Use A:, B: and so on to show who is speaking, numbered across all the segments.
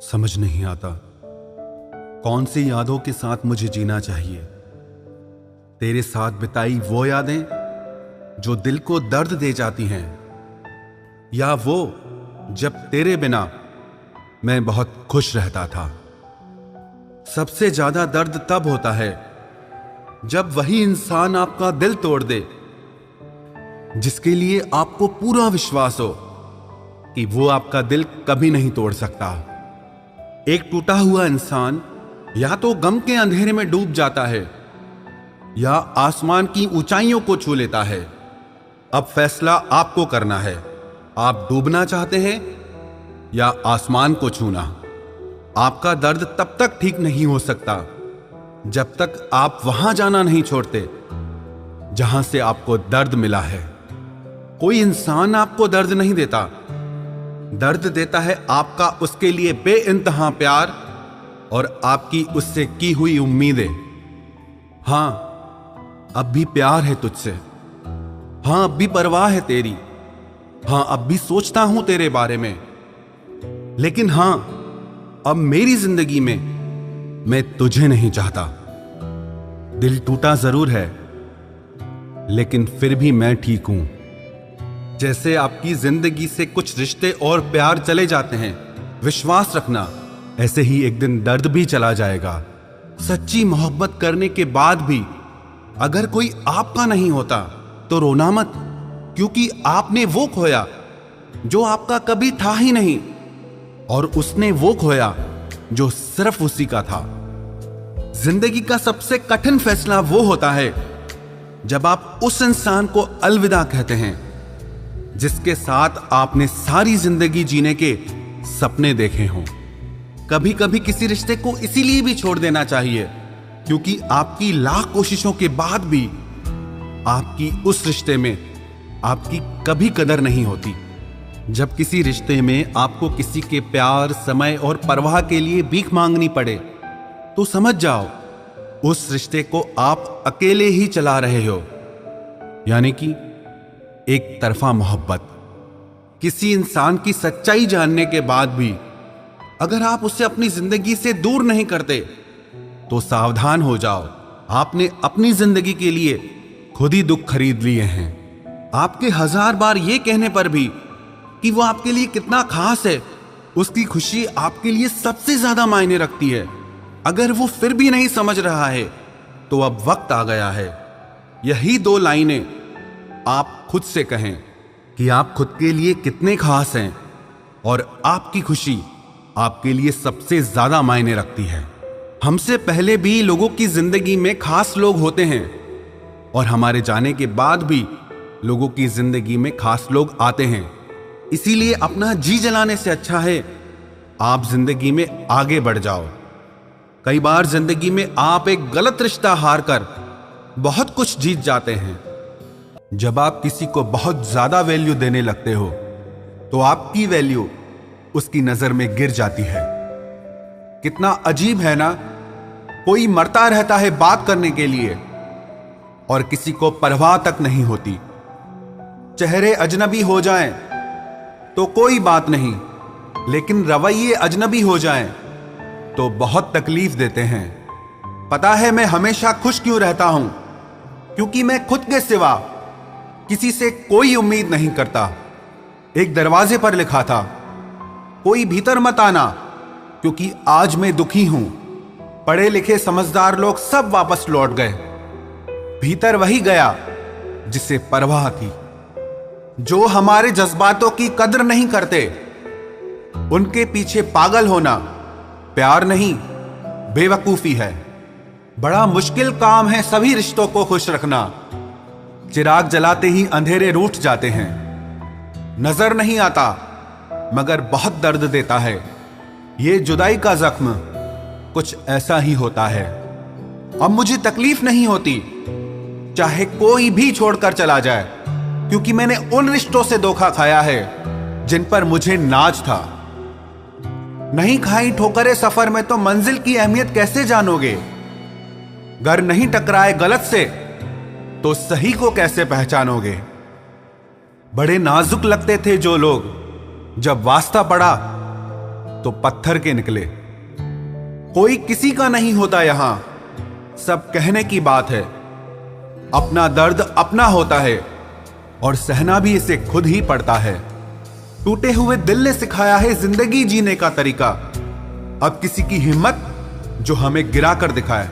A: समझ नहीं आता कौन सी यादों के साथ मुझे जीना चाहिए। तेरे साथ बिताई वो यादें जो दिल को दर्द दे जाती हैं, या वो जब तेरे बिना मैं बहुत खुश रहता था। सबसे ज्यादा दर्द तब होता है जब वही इंसान आपका दिल तोड़ दे जिसके लिए आपको पूरा विश्वास हो कि वो आपका दिल कभी नहीं तोड़ सकता। एक टूटा हुआ इंसान या तो गम के अंधेरे में डूब जाता है या आसमान की ऊंचाइयों को छू लेता है। अब फैसला आपको करना है, आप डूबना चाहते हैं या आसमान को छूना। आपका दर्द तब तक ठीक नहीं हो सकता जब तक आप वहां जाना नहीं छोड़ते जहां से आपको दर्द मिला है। कोई इंसान आपको दर्द नहीं देता, दर्द देता है आपका उसके लिए बेइंतहा प्यार और आपकी उससे की हुई उम्मीदें। हां, अब भी प्यार है तुझसे, हां अब भी परवाह है तेरी, हां अब भी सोचता हूं तेरे बारे में। लेकिन हां, अब मेरी जिंदगी में मैं तुझे नहीं चाहता। दिल टूटा जरूर है लेकिन फिर भी मैं ठीक हूं। जैसे आपकी जिंदगी से कुछ रिश्ते और प्यार चले जाते हैं, विश्वास रखना ऐसे ही एक दिन दर्द भी चला जाएगा। सच्ची मोहब्बत करने के बाद भी अगर कोई आपका नहीं होता तो रोना मत, क्योंकि आपने वो खोया जो आपका कभी था ही नहीं, और उसने वो खोया जो सिर्फ उसी का था। जिंदगी का सबसे कठिन फैसला वो होता है जब आप उस इंसान को अलविदा कहते हैं जिसके साथ आपने सारी जिंदगी जीने के सपने देखे हों। कभी कभी किसी रिश्ते को इसीलिए भी छोड़ देना चाहिए क्योंकि आपकी लाख कोशिशों के बाद भी आपकी उस रिश्ते में आपकी कभी कदर नहीं होती। जब किसी रिश्ते में आपको किसी के प्यार, समय और परवाह के लिए भीख मांगनी पड़े तो समझ जाओ उस रिश्ते को आप अकेले ही चला रहे हो, यानी कि एक तरफा मोहब्बत। किसी इंसान की सच्चाई जानने के बाद भी अगर आप उसे अपनी जिंदगी से दूर नहीं करते तो सावधान हो जाओ, आपने अपनी जिंदगी के लिए खुद ही दुख खरीद लिए हैं। आपके 1000 बार यह कहने पर भी कि वो आपके लिए कितना खास है, उसकी खुशी आपके लिए सबसे ज्यादा मायने रखती है, अगर वो फिर भी नहीं समझ रहा है तो अब वक्त आ गया है यही 2 लाइनें आप खुद से कहें कि आप खुद के लिए कितने खास हैं और आपकी खुशी आपके लिए सबसे ज्यादा मायने रखती है। हमसे पहले भी लोगों की जिंदगी में खास लोग होते हैं और हमारे जाने के बाद भी लोगों की जिंदगी में खास लोग आते हैं। इसीलिए अपना जी जलाने से अच्छा है आप जिंदगी में आगे बढ़ जाओ। कई बार जिंदगी में आप एक गलत रिश्ता हार कर बहुत कुछ जीत जाते हैं। जब आप किसी को बहुत ज्यादा वैल्यू देने लगते हो तो आपकी वैल्यू उसकी नजर में गिर जाती है। कितना अजीब है ना, कोई मरता रहता है बात करने के लिए और किसी को परवाह तक नहीं होती। चेहरे अजनबी हो जाएं तो कोई बात नहीं, लेकिन रवैये अजनबी हो जाएं तो बहुत तकलीफ देते हैं। पता है मैं हमेशा खुश क्यों रहता हूं? क्योंकि मैं खुद के सिवा किसी से कोई उम्मीद नहीं करता। एक दरवाजे पर लिखा था, कोई भीतर मत आना, क्योंकि आज मैं दुखी हूं। पढ़े लिखे समझदार लोग सब वापस लौट गए, भीतर वही गया जिसे परवाह थी। जो हमारे जज्बातों की कदर नहीं करते उनके पीछे पागल होना प्यार नहीं, बेवकूफी है। बड़ा मुश्किल काम है सभी रिश्तों को खुश रखना। चिराग जलाते ही अंधेरे रूठ जाते हैं। नजर नहीं आता मगर बहुत दर्द देता है। ये जुदाई का जख्म कुछ ऐसा ही होता है। अब मुझे तकलीफ नहीं होती चाहे कोई भी छोड़कर चला जाए, क्योंकि मैंने उन रिश्तों से धोखा खाया है जिन पर मुझे नाज था। नहीं खाई ठोकरें सफर में तो मंजिल की अहमियत कैसे जानोगे? घर नहीं टकराए गलत से तो सही को कैसे पहचानोगे? बड़े नाजुक लगते थे जो लोग, जब वास्ता पड़ा तो पत्थर के निकले। कोई किसी का नहीं होता यहां, सब कहने की बात है। अपना दर्द अपना होता है और सहना भी इसे खुद ही पड़ता है। टूटे हुए दिल ने सिखाया है जिंदगी जीने का तरीका। अब किसी की हिम्मत जो हमें गिरा कर दिखाए।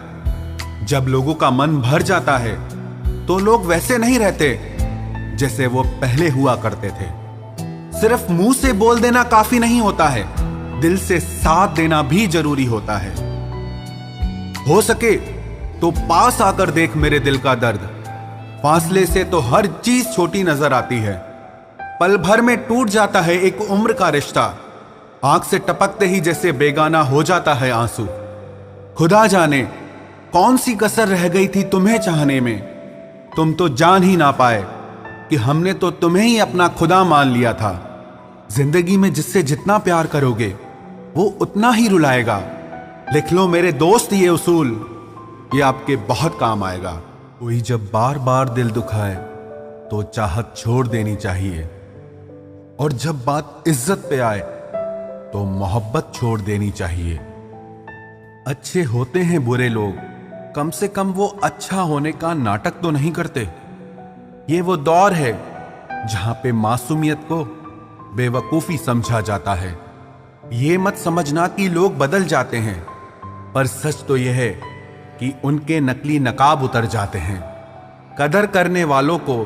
A: जब लोगों का मन भर जाता है तो लोग वैसे नहीं रहते जैसे वो पहले हुआ करते थे। सिर्फ मुंह से बोल देना काफी नहीं होता है, दिल से साथ देना भी जरूरी होता है। हो सके तो पास आकर देख मेरे दिल का दर्द। फासले से तो हर चीज छोटी नजर आती है। पल भर में टूट जाता है एक उम्र का रिश्ता। आंख से टपकते ही जैसे बेगाना हो जाता है आंसू। खुदा जाने कौन सी कसर रह गई थी तुम्हें चाहने में। तुम तो जान ही ना पाए कि हमने तो तुम्हें ही अपना खुदा मान लिया था। जिंदगी में जिससे जितना प्यार करोगे वो उतना ही रुलाएगा। लिख लो मेरे दोस्त ये उसूल, ये आपके बहुत काम आएगा। कोई जब बार बार दिल दुखाए तो चाहत छोड़ देनी चाहिए, और जब बात इज्जत पे आए तो मोहब्बत छोड़ देनी चाहिए। अच्छे होते हैं बुरे लोग, कम से कम वो अच्छा होने का नाटक तो नहीं करते। ये वो दौर है जहां पे मासूमियत को बेवकूफी समझा जाता है। ये मत समझना कि लोग बदल जाते हैं, पर सच तो यह है कि उनके नकली नकाब उतर जाते हैं। कदर करने वालों को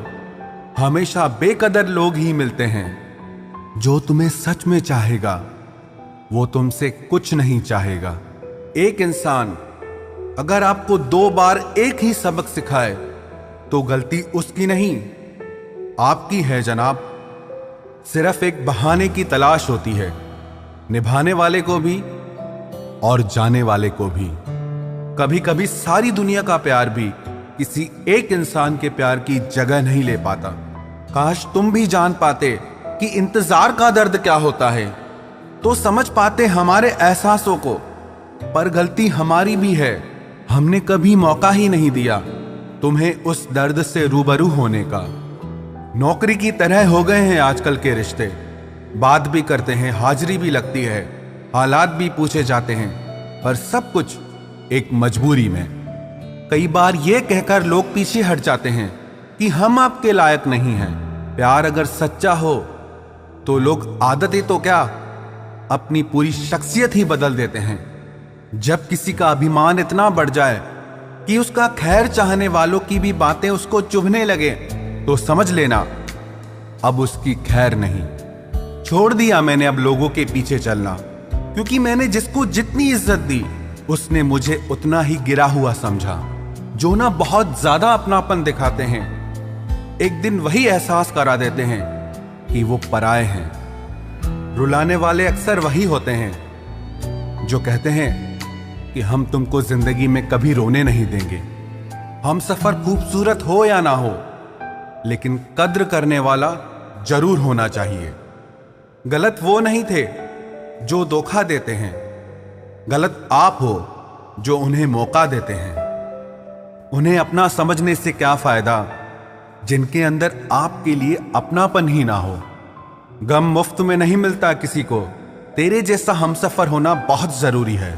A: हमेशा बेकदर लोग ही मिलते हैं। जो तुम्हें सच में चाहेगा वो तुमसे कुछ नहीं चाहेगा। एक इंसान अगर आपको 2 बार एक ही सबक सिखाए तो गलती उसकी नहीं आपकी है जनाब। सिर्फ एक बहाने की तलाश होती है, निभाने वाले को भी और जाने वाले को भी। कभी कभी सारी दुनिया का प्यार भी किसी एक इंसान के प्यार की जगह नहीं ले पाता। काश तुम भी जान पाते कि इंतजार का दर्द क्या होता है, तो समझ पाते हमारे एहसासों को। पर गलती हमारी भी है, हमने कभी मौका ही नहीं दिया तुम्हें उस दर्द से रूबरू होने का। नौकरी की तरह हो गए हैं आजकल के रिश्ते। बात भी करते हैं, हाजिरी भी लगती है, हालात भी पूछे जाते हैं, पर सब कुछ एक मजबूरी में। कई बार ये कहकर लोग पीछे हट जाते हैं कि हम आपके लायक नहीं हैं। प्यार अगर सच्चा हो तो लोग आदतें तो क्या, अपनी पूरी शख्सियत ही बदल देते हैं। जब किसी का अभिमान इतना बढ़ जाए कि उसका खैर चाहने वालों की भी बातें उसको चुभने लगे, तो समझ लेना अब उसकी खैर नहीं। छोड़ दिया मैंने अब लोगों के पीछे चलना, क्योंकि मैंने जिसको जितनी इज्जत दी उसने मुझे उतना ही गिरा हुआ समझा। जो ना बहुत ज्यादा अपनापन दिखाते हैं, एक दिन वही एहसास करा देते हैं कि वो पराए हैं। रुलाने वाले अक्सर वही होते हैं जो कहते हैं कि हम तुमको जिंदगी में कभी रोने नहीं देंगे। हम सफर खूबसूरत हो या ना हो, लेकिन कद्र करने वाला जरूर होना चाहिए। गलत वो नहीं थे जो धोखा देते हैं, गलत आप हो जो उन्हें मौका देते हैं। उन्हें अपना समझने से क्या फायदा जिनके अंदर आपके लिए अपनापन ही ना हो। गम मुफ्त में नहीं मिलता किसी को, तेरे जैसा हमसफर होना बहुत जरूरी है।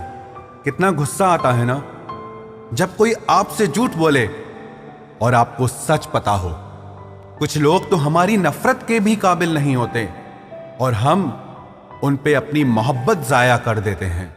A: कितना गुस्सा आता है ना जब कोई आपसे झूठ बोले और आपको सच पता हो। कुछ लोग तो हमारी नफरत के भी काबिल नहीं होते और हम उन पे अपनी मोहब्बत जाया कर देते हैं।